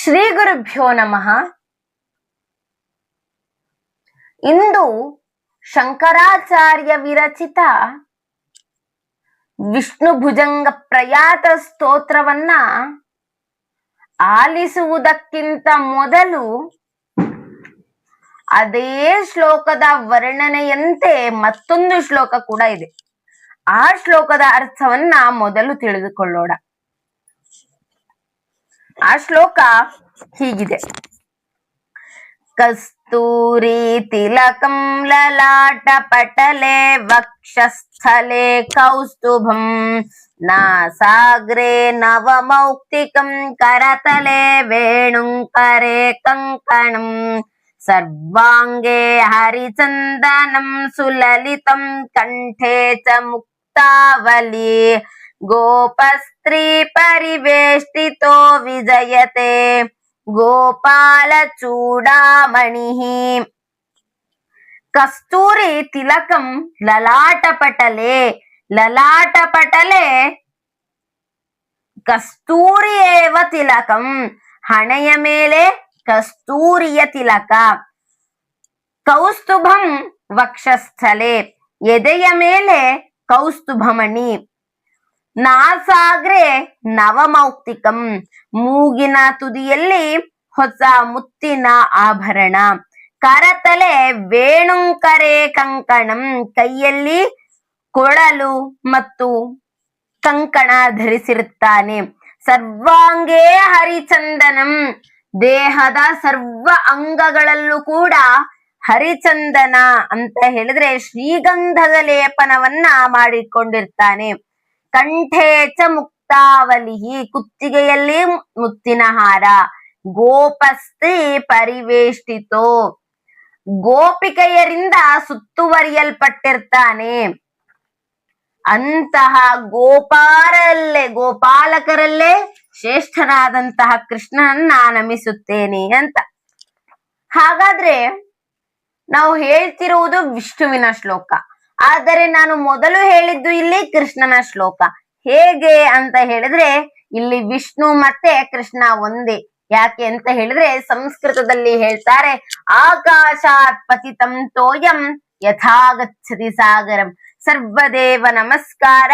ಶ್ರೀ ಗುರುಭ್ಯೋ ನಮಃ. ಇಂದು ಶಂಕರಾಚಾರ್ಯ ವಿರಚಿತ ವಿಷ್ಣು ಭುಜಂಗ ಪ್ರಯಾತ ಸ್ತೋತ್ರವನ್ನ ಆಲಿಸುವುದಕ್ಕಿಂತ ಮೊದಲು ಅದೇ ಶ್ಲೋಕದ ವರ್ಣನೆಯಂತೆ ಮತ್ತೊಂದು ಶ್ಲೋಕ ಕೂಡ ಇದೆ. ಆ ಶ್ಲೋಕದ ಅರ್ಥವನ್ನ ಮೊದಲು ತಿಳಿದುಕೊಳ್ಳೋಣ. ಆ ಶ್ಲೋಕ ಹೀಗಿದೆ: ಕಸ್ತೂರಿ ತಿಲಕಂ ಲಲಾಟ ಪಟಲೆ ವಕ್ಷಸ್ಥಲೆ ಕೌಸ್ತುಭಂ ನಾಸಾಗ್ರೆ ನವಮೌಕ್ತಿಕಂ ಕರತಲೆ ವೇಣುಂಕರೆ ಕಂಕಣಂ ಸರ್ವಾಂಗೆ ಹರಿಚಂದನಂ ಸುಲಲಿತಂ ಕಂಠೆ ಚ ಮುಕ್ತಾವಲಿ ಗೋಪಸ್ತ್ರೀ ಪರಿವೇಷ್ಟಿತೋ ವಿಜಯತೆ ಗೋಪಾಲ ಚೂಡಾಮಣಿ. ಕಸ್ತೂರಿ ತಿಲಕಂ ಲಲಾಟಪಟಲೆ. ಲಲಾಟಪಟಲೆ ಕಸ್ತೂರಿ ಏವ ತಿಲಕಂ. ಹಣೆಯ ಮೇಲೆ ಕಸ್ತೂರಿಯ ತಿಲಕ. ಕೌಸ್ತುಭಂ ವಕ್ಷಸ್ಥಲೆ. ಎದೆಯ ಮೇಲೆ ಕೌಸ್ತುಭಮಣಿ. ನಾಸಾಗ್ರೆ ನವಮೌಕ್ತಿಕಂ. ಮೂಗಿನ ತುದಿಯಲ್ಲಿ ಹೊಸ ಮುತ್ತಿನ ಆಭರಣ. ಕರತಲೆ ವೇಣುಂಕರೆ ಕಂಕಣಂ. ಕೈಯಲ್ಲಿ ಕೊಳಲು ಮತ್ತು ಕಂಕಣ ಧರಿಸಿರುತ್ತಾನೆ. ಸರ್ವಾಂಗೇ ಹರಿಚಂದನಂ. ದೇಹದ ಸರ್ವ ಅಂಗಗಳಲ್ಲೂ ಕೂಡ ಹರಿಚಂದನ ಅಂತ ಹೇಳಿದ್ರೆ ಶ್ರೀಗಂಧದ ಲೇಪನವನ್ನ ಮಾಡಿಕೊಂಡಿರ್ತಾನೆ. ಕಂಠೆ ಚ ಮುಕ್ತಾವಲಿಹಿ. ಕುತ್ತಿಗೆಯಲ್ಲಿ ಮುತ್ತಿನ ಹಾರ. ಗೋಪಸ್ತ್ರೀ ಪರಿವೇಷ್ಟಿತೋ. ಗೋಪಿಕೆಯರಿಂದ ಸುತ್ತುವರಿಯಲ್ಪಟ್ಟಿರ್ತಾನೆ. ಅಂತಹ ಗೋಪಾಲಕರಲ್ಲೇ ಶ್ರೇಷ್ಠನಾದಂತಹ ಕೃಷ್ಣನನ್ನ ನಮಿಸುತ್ತೇನೆ ಅಂತ. ಹಾಗಾದ್ರೆ ನಾವು ಹೇಳ್ತಿರುವುದು ವಿಷ್ಣುವಿನ ಶ್ಲೋಕ, ಆದರೆ ನಾನು ಮೊದಲು ಹೇಳಿದ್ದು ಇಲ್ಲಿ ಕೃಷ್ಣನ ಶ್ಲೋಕ. ಹೇಗೆ ಅಂತ ಹೇಳಿದ್ರೆ ಇಲ್ಲಿ ವಿಷ್ಣು ಮತ್ತೆ ಕೃಷ್ಣ ಒಂದೇ. ಯಾಕೆ ಅಂತ ಹೇಳಿದ್ರೆ ಸಂಸ್ಕೃತದಲ್ಲಿ ಹೇಳ್ತಾರೆ, ಆಕಾಶಾತ್ ಪತಿತಂ ತೋಯಂ ಯಥಾಗಚ್ಚತಿ ಸಾಗರಂ ಸರ್ವದೇವ ನಮಸ್ಕಾರ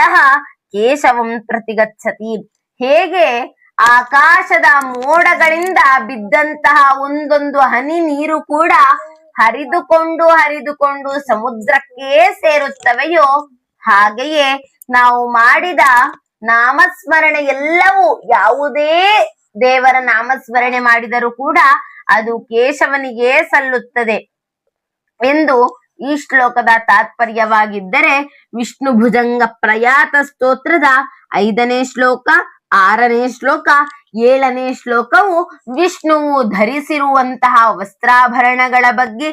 ಕೇಶವಂ ಪ್ರತಿಗಚ್ಚತಿ. ಹೇಗೆ ಆಕಾಶದ ಮೋಡಗಳಿಂದ ಬಿದ್ದಂತಹ ಒಂದೊಂದು ಹನಿ ನೀರು ಕೂಡ ಹರಿದುಕೊಂಡು ಸಮುದ್ರಕ್ಕೆ ಸೇರುತ್ತವೆಯೋ, ಹಾಗೆಯೇ ನಾವು ಮಾಡಿದ ನಾಮಸ್ಮರಣೆ ಎಲ್ಲವೂ, ಯಾವುದೇ ದೇವರ ನಾಮಸ್ಮರಣೆ ಮಾಡಿದರೂ ಕೂಡ ಅದು ಕೇಶವನಿಗೆ ಸಲ್ಲುತ್ತದೆ ಎಂದು ಈ ಶ್ಲೋಕದ ತಾತ್ಪರ್ಯವಾಗಿದ್ದರೆ, ವಿಷ್ಣು ಭುಜಂಗ ಪ್ರಯಾತ ಸ್ತೋತ್ರದ 5ನೇ ಶ್ಲೋಕ, 6ನೇ ಶ್ಲೋಕ, 7ನೇ ಶ್ಲೋಕವು ವಿಷ್ಣುವು ಧರಿಸಿರುವಂತಹ ವಸ್ತ್ರಾಭರಣಗಳ ಬಗ್ಗೆ,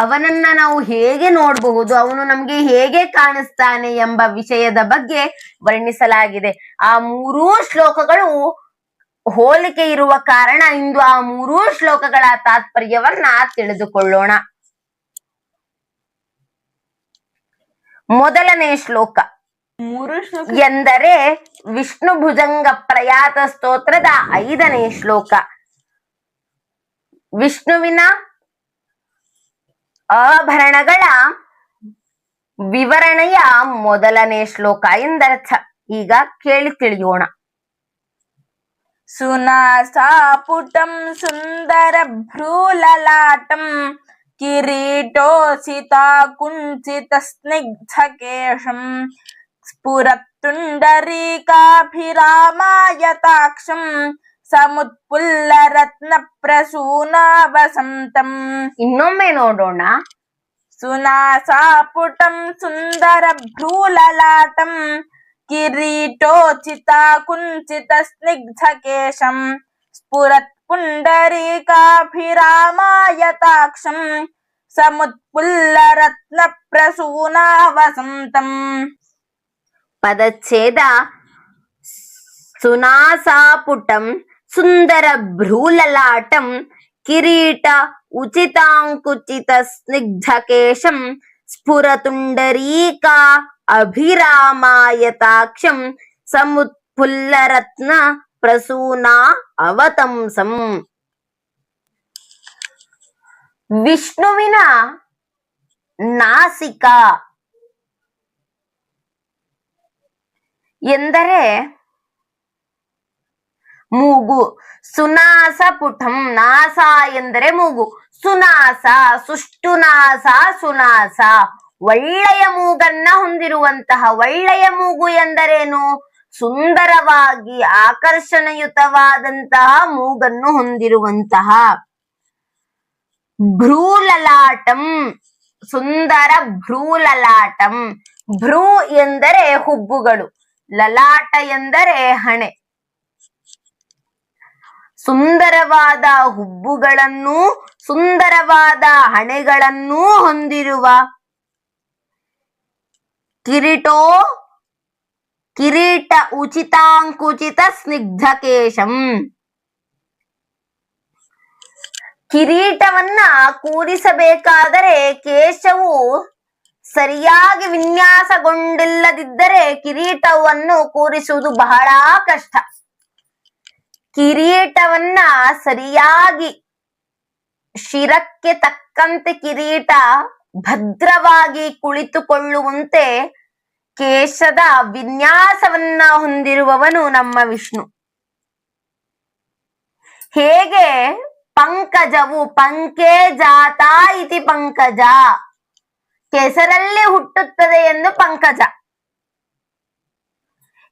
ಅವನನ್ನ ನಾವು ಹೇಗೆ ನೋಡಬಹುದು, ಅವನು ನಮ್ಗೆ ಹೇಗೆ ಕಾಣಿಸ್ತಾನೆ ಎಂಬ ವಿಷಯದ ಬಗ್ಗೆ ವರ್ಣಿಸಲಾಗಿದೆ. ಆ 3 ಶ್ಲೋಕಗಳು ಹೋಲಿಕೆ ಇರುವ ಕಾರಣ ಇಂದು ಆ 3 ಶ್ಲೋಕಗಳ ತಾತ್ಪರ್ಯವನ್ನ ತಿಳಿದುಕೊಳ್ಳೋಣ. ಮೊದಲನೇ ಶ್ಲೋಕ ಎಂದರೆ ವಿಷ್ಣು ಭುಜಂಗ ಪ್ರಯಾತ ಸ್ತೋತ್ರದ 5ನೇ ಶ್ಲೋಕ. ವಿಷ್ಣುವಿನ ಆಭರಣಗಳ ವಿವರಣೆಯ ಮೊದಲನೇ ಶ್ಲೋಕ ಎಂದರ್ಥ. ಈಗ ಕೇಳಿ ತಿಳಿಯೋಣ. ಸುನಾಸಾಪುಟಂ ಸುಂದರ ಭ್ರೂಲಲಾಟಂ ಕಿರೀಟೋಸಿತ ಕುಂಚಿತ ಸ್ನಿಗ್ಧಕೇಶಂ ಸ್ಫುರತ್ತುಂಡರೀಕಾಭಿರಾಮಾಯತಾಕ್ಷಂ ಸಮುತ್ಪುಲ್ಲ ರತ್ನ ಪ್ರಸೂನಾವಸಂತಂ. ಇನ್ನೊಮ್ಮೆ ನೋಡೋಣ. ಸುನಾಸಾಪುಟಂ ಸುಂದರ ಭ್ರೂಲಲಾಟಂ ಕಿರೀಟೋಚಿತ ಕುಂಚಿತ ಸ್ನಿಗ್ಧಕೇಶಂ ಸ್ಫುರತ್ ಪುಂಡರೀಕಾಭಿರಾಮಾಯತಾಕ್ಷಂ ಸಮುತ್ಪುಲ್ಲ ರತ್ನ ಪ್ರಸೂನಾವಸಂತಂ. ಪದಚ್ಛೇದ. ಸುನಾಸಾಪುಟಂ ಸುಂದರ ಭ್ರೂಲಲಾಟಂ ಕಿರೀಟ ಉಚಿತಾಂಕುಚಿತ ಸ್ನಿಗ್ಧಕೇಶಂ ಸ್ಫುರತುಂಡರೀಕಾ ಅಭಿರಾಮಾಯತಾಕ್ಷಂ ಸಮುತ್ಪುಲ್ಲ ಪುಲ್ಲರತ್ನ ಪ್ರಸೂನಾ ಅವತಂಸಂ. ವಿಷ್ಣುವಿನ ನಾಸಿಕ ಎಂದರೆ ಮೂಗು. ಸುನಾಸ ಪುಟಂ, ನಾಸ ಎಂದರೆ ಮೂಗು. ಸುನಾಸ, ಸುಷ್ಟುನಾಸ, ಸುನಾಸ, ಒಳ್ಳೆಯ ಮೂಗನ್ನ ಹೊಂದಿರುವಂತಹ. ಒಳ್ಳೆಯ ಮೂಗು ಎಂದರೇನು? ಸುಂದರವಾಗಿ ಆಕರ್ಷಣಯುತವಾದಂತಹ ಮೂಗನ್ನು ಹೊಂದಿರುವಂತಹ. ಭ್ರೂಲಲಾಟಂ, ಸುಂದರ ಭ್ರೂಲಲಾಟಂ. ಭ್ರೂ ಎಂದರೆ ಹುಬ್ಬುಗಳು, ಲಲಾಟ ಎಂದರೆ ಹಣೆ. ಸುಂದರವಾದ ಹುಬ್ಬುಗಳನ್ನು ಸುಂದರವಾದ ಹಣೆಗಳನ್ನೂ ಹೊಂದಿರುವ. ಕಿರೀಟ ಉಚಿತಾಂಕುಚಿತ ಸ್ನಿಗ್ಧಕೇಶಂ. ಕಿರೀಟವನ್ನ ಕೂರಿಸಬೇಕಾದರೆ ಕೇಶವು ಸರಿಯಾಗಿ ವಿನ್ಯಾಸಗೊಂಡಿಲ್ಲದಿದ್ದರೆ ಕಿರೀಟವನ್ನು ಕೂರಿಸುವುದು ಬಹಳ ಕಷ್ಟ. ಕಿರೀಟವನ್ನ ಸರಿಯಾಗಿ ಶಿರಕ್ಕೆ ತಕ್ಕಂತೆ ಕಿರೀಟ ಭದ್ರವಾಗಿ ಕುಳಿತುಕೊಳ್ಳುವಂತೆ ಕೇಶದ ವಿನ್ಯಾಸವನ್ನ ಹೊಂದಿರುವವನು ನಮ್ಮ ವಿಷ್ಣು. ಹೇಗೆ ಪಂಕಜವು ಪಂಕೆ ಜಾತ ಇತಿ ಪಂಕಜ, ಕೆಸರಲ್ಲಿ ಹುಟ್ಟುತ್ತದೆ ಎಂದು ಪಂಕಜ.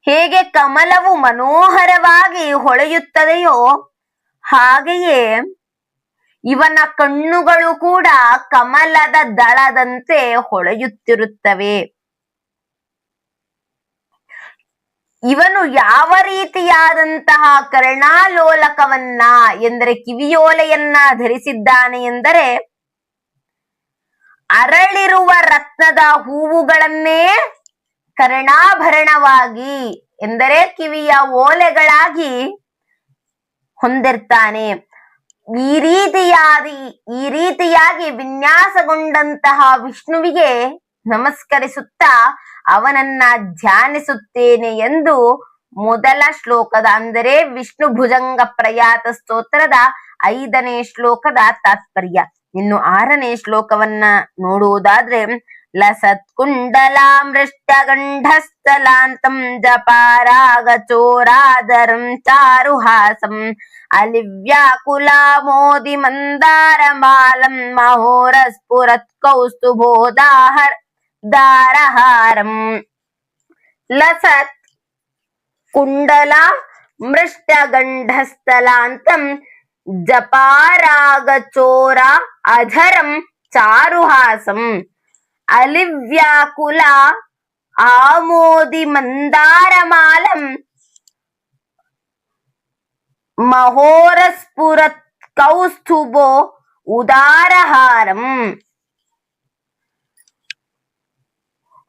ಹೇಗೆ ಕಮಲವು ಮನೋಹರವಾಗಿ ಹೊಳೆಯುತ್ತದೆಯೋ ಹಾಗೆಯೇ ಇವನ ಕಣ್ಣುಗಳು ಕೂಡ ಕಮಲದ ದಳದಂತೆ ಹೊಳೆಯುತ್ತಿರುತ್ತವೆ. ಇವನು ಯಾವ ರೀತಿಯಾದಂತಹ ಕರ್ಣಾಲೋಲಕವನ್ನ ಎಂದರೆ ಕಿವಿಯೋಲೆಯನ್ನ ಧರಿಸಿದ್ದಾನೆ ಎಂದರೆ ಅರಳಿರುವ ರತ್ನದ ಹೂವುಗಳನ್ನೇ ಕರ್ಣಾಭರಣವಾಗಿ ಎಂದರೆ ಕಿವಿಯ ಓಲೆಗಳಾಗಿ ಹೊಂದಿರ್ತಾನೆ. ಈ ರೀತಿಯಾಗಿ ವಿನ್ಯಾಸಗೊಂಡಂತಹ ವಿಷ್ಣುವಿಗೆ ನಮಸ್ಕರಿಸುತ್ತಾ ಅವನನ್ನ ಧ್ಯಾನಿಸುತ್ತೇನೆ ಎಂದು ಮೊದಲ ಶ್ಲೋಕದ ಅಂದರೆ ವಿಷ್ಣು ಭುಜಂಗ ಪ್ರಯಾತ ಸ್ತೋತ್ರದ 5ನೇ ಶ್ಲೋಕದ ತಾತ್ಪರ್ಯ. ಇನ್ನು 6ನೇ ಶ್ಲೋಕವನ್ನ ನೋಡುವುದಾದ್ರೆ, ಲಸತ್ಕುಂಡಲಾಮೃಷ್ಟಗಂಢಸ್ಥಲಾಂತಂ ಜಪಾರಾಗಚೋರಾದರಂ ಚಾರುಹಾಸಂ ಅಲಿವ್ಯಾಕುಲಾಮೋದಿ ಮಂದಾರಮಾಲಂ ಮಹೋರಸ್ಫುರತ್ ಕೌಸ್ತುಭೋದಾರಹಾರಂ. ಲಸತ್ ಕುಂಡಲ ಮೃಷ್ಟಗಂಢಸ್ಥಲಾಂತಂ ಜಪಾರಾಗಚೋರ ಅಧರಂ ಚಾರುಹಾಸಂ ಅಲಿವ್ಯಾಕುಲ ಆಮೋದಿ ಮಂದಾರಮಾಲಂ ಮಹೋರಸ್ಫುರತ್ ಕೌಸ್ತುಭೋ ಉದಾರಹಾರಂ.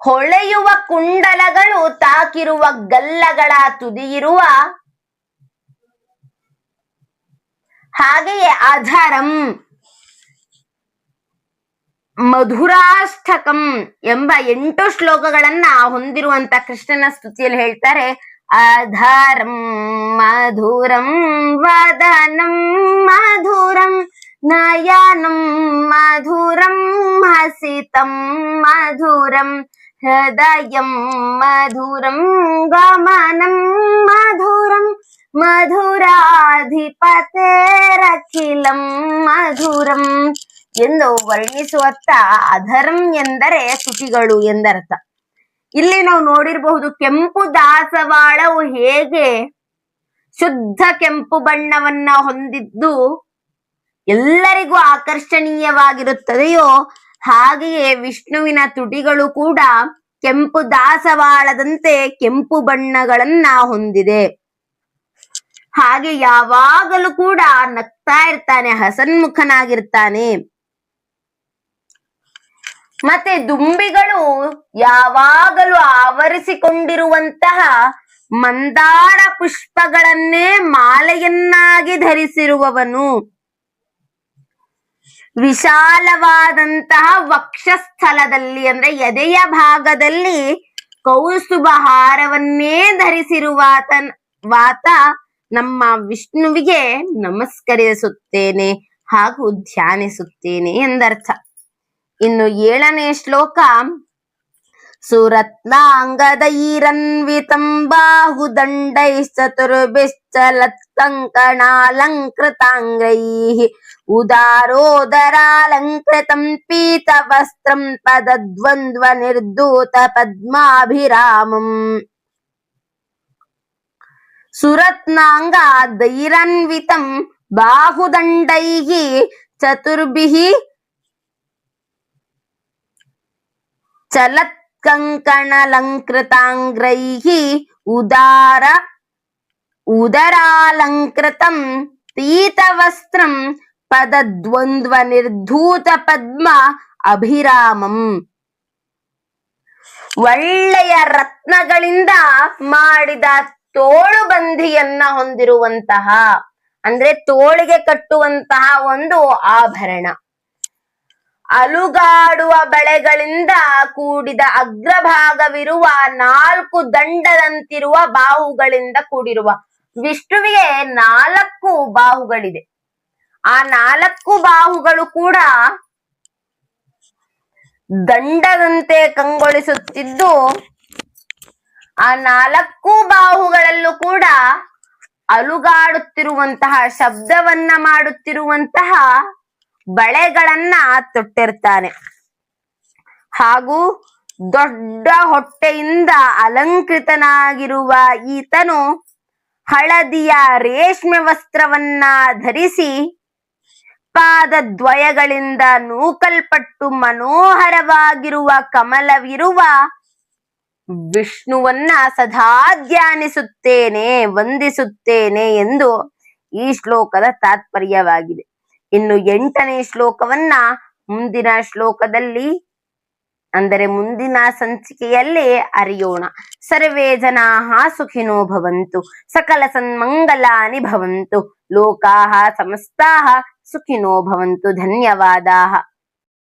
ಹೊಳೆಯುವ ಕುಂಡಲಗಳು ತಾಕಿರುವ ಗಲ್ಲಗಳ ತುದಿಯಿರುವ, ಹಾಗೆಯೇ ಅಧರಂ ಮಧುರಾಷ್ಟಕಂ ಎಂಬ 8 ಶ್ಲೋಕಗಳನ್ನ ಹೊಂದಿರುವಂತ ಕೃಷ್ಣನ ಸ್ತುತಿಯಲ್ಲಿ ಹೇಳ್ತಾರೆ. ಅಧರಂ ಮಧುರಂ ವದನಂ ಮಧುರಂ ನಯನಂ ಮಧುರಂ ಹಸಿತಂ ಮಧುರಂ ಹೃದಯಂ ಮಧುರಂ ಗಮನಂ ಮಧುರಂ ಮಧುರಾಧಿಪತೇರಖಿಲಂ ಮಧುರಂ ಎಂದು ವರ್ಣಿಸುವತ್ತ ಅಧರಂ ಎಂದರೆ ಸ್ತುತಿಗಳು ಎಂದರ್ಥ. ಇಲ್ಲಿ ನಾವು ನೋಡಿರಬಹುದು ಕೆಂಪು ದಾಸವಾಳವು ಹೇಗೆ ಶುದ್ಧ ಕೆಂಪು ಬಣ್ಣವನ್ನ ಹೊಂದಿದ್ದು ಎಲ್ಲರಿಗೂ ಆಕರ್ಷಣೀಯವಾಗಿರುತ್ತದೆಯೋ ಹಾಗೆಯೇ ವಿಷ್ಣುವಿನ ತುಟಿಗಳು ಕೂಡ ಕೆಂಪು ದಾಸವಾಳದಂತೆ ಕೆಂಪು ಬಣ್ಣಗಳನ್ನ ಹೊಂದಿದೆ. ಹಾಗೆ ಯಾವಾಗಲೂ ಕೂಡ ನಗ್ತಾ ಇರ್ತಾನೆ, ಹಸನ್ಮುಖನಾಗಿರ್ತಾನೆ. ಮತ್ತೆ ದುಂಬಿಗಳು ಯಾವಾಗಲೂ ಆವರಿಸಿಕೊಂಡಿರುವಂತಹ ಮಂದಾರ ಪುಷ್ಪಗಳನ್ನೇ ಮಾಲೆಯನ್ನಾಗಿ ಧರಿಸಿರುವವನು. ವಿಶಾಲವಾದಂತಹ ವಕ್ಷಸ್ಥಲದಲ್ಲಿ ಅಂದ್ರೆ ಎದೆಯ ಭಾಗದಲ್ಲಿ ಕೌಸ್ತುಭ ಹಾರವನ್ನೇ ವಾತ ನಮ್ಮ ವಿಷ್ಣುವಿಗೆ ನಮಸ್ಕರಿಸುತ್ತೇನೆ ಹಾಗೂ ಧ್ಯಾನಿಸುತ್ತೇನೆ ಎಂದರ್ಥ. ಇನ್ನು 7ನೇ ಶ್ಲೋಕ, ಸುರತ್ನಾಂಗದೈರನ್ವಿತಂ ಬಾಹುದಂಡೈಶ್ಚತುರ್ಭಿಶ್ಚಲತ್ಕಂಕಣಾಲಂಕೃತಾಂಗ್ರೈಃ ಉದಾರೋದರಾಲಂಕೃತಂ ಪೀತವಸ್ತ್ರಂ ಪದದ್ವಂದ್ವ ನಿರ್ಧೂತ ಪದ್ಮಾಭಿರಾಮಂ. ಸುರತ್ನಾಂಗ ದೈರನ್ವಿತಂ ಬಾಹುದಂಡೈಃ ಚತುರ್ಭಿಃ ಚಲತ್ಕಂಕಣಲಂಕೃತಾಂಗ್ರೈಃ ಉದರಾಲಂಕೃತಂ ಪೀತವಸ್ತ್ರಂ ಪದದ್ವಂದ್ವ ನಿರ್ಧೂತ ಪದ್ಮ ಅಭಿರಾಮಂ. ಒಳ್ಳೆಯ ರತ್ನಗಳಿಂದ ಮಾಡಿದ ತೋಳು ಬಂಧಿಯನ್ನ ಹೊಂದಿರುವಂತಹ, ಅಂದ್ರೆ ತೋಳಿಗೆ ಕಟ್ಟುವಂತಹ ಒಂದು ಆಭರಣ, ಅಲುಗಾಡುವ ಬಳೆಗಳಿಂದ ಕೂಡಿದ ಅಗ್ರಭಾಗವಿರುವ 4 ದಂಡದಂತಿರುವ ಬಾಹುಗಳಿಂದ ಕೂಡಿರುವ ವಿಷ್ಣುವಿಗೆ 4 ಬಾಹುಗಳಿದೆ. ಆ 4 ಬಾಹುಗಳು ಕೂಡ ದಂಡದಂತೆ ಕಂಗೊಳಿಸುತ್ತಿದ್ದು, ಆ 4 ಬಾಹುಗಳಲ್ಲೂ ಕೂಡ ಅಲುಗಾಡುತ್ತಿರುವಂತಹ, ಶಬ್ದವನ್ನ ಮಾಡುತ್ತಿರುವಂತಹ ಬಳೆಗಳನ್ನ ತೊಟ್ಟಿರ್ತಾನೆ. ಹಾಗೂ ದೊಡ್ಡ ಹೊಟ್ಟೆಯಿಂದ ಅಲಂಕೃತನಾಗಿರುವ ಈತನು ಹಳದಿಯ ರೇಷ್ಮೆ ವಸ್ತ್ರವನ್ನ ಧರಿಸಿ ಪಾದದ್ವಯಗಳಿಂದ ನೂಕಲ್ಪಟ್ಟು ಮನೋಹರವಾಗಿರುವ ಕಮಲವಿರುವ ವಿಷ್ಣುವನ್ನ ಸದಾ ಧ್ಯಾನಿಸುತ್ತೇನೆ, ವಂದಿಸುತ್ತೇನೆ ಎಂದು ಈ ಶ್ಲೋಕದ ತಾತ್ಪರ್ಯವಾಗಿದೆ. ಇನ್ನು 8ನೇ ಶ್ಲೋಕವನ್ನ ಮುಂದಿನ ಶ್ಲೋಕದಲ್ಲಿ, ಅಂದರೆ ಮುಂದಿನ ಸಂಚಿಕೆಯಲ್ಲಿ ಅರಿಯೋಣ. ಸರ್ವೇ ಜನಾಃ ಸುಖಿನೋ ಭವಂತು, ಸಕಲ ಸನ್ಮಂಗಲಾನಿ ಭವಂತು, ಲೋಕಾಃ ಸಮಸ್ತಾಃ ಸುಖಿನೋ ಭವಂತು. ಧನ್ಯವಾದಾಃ.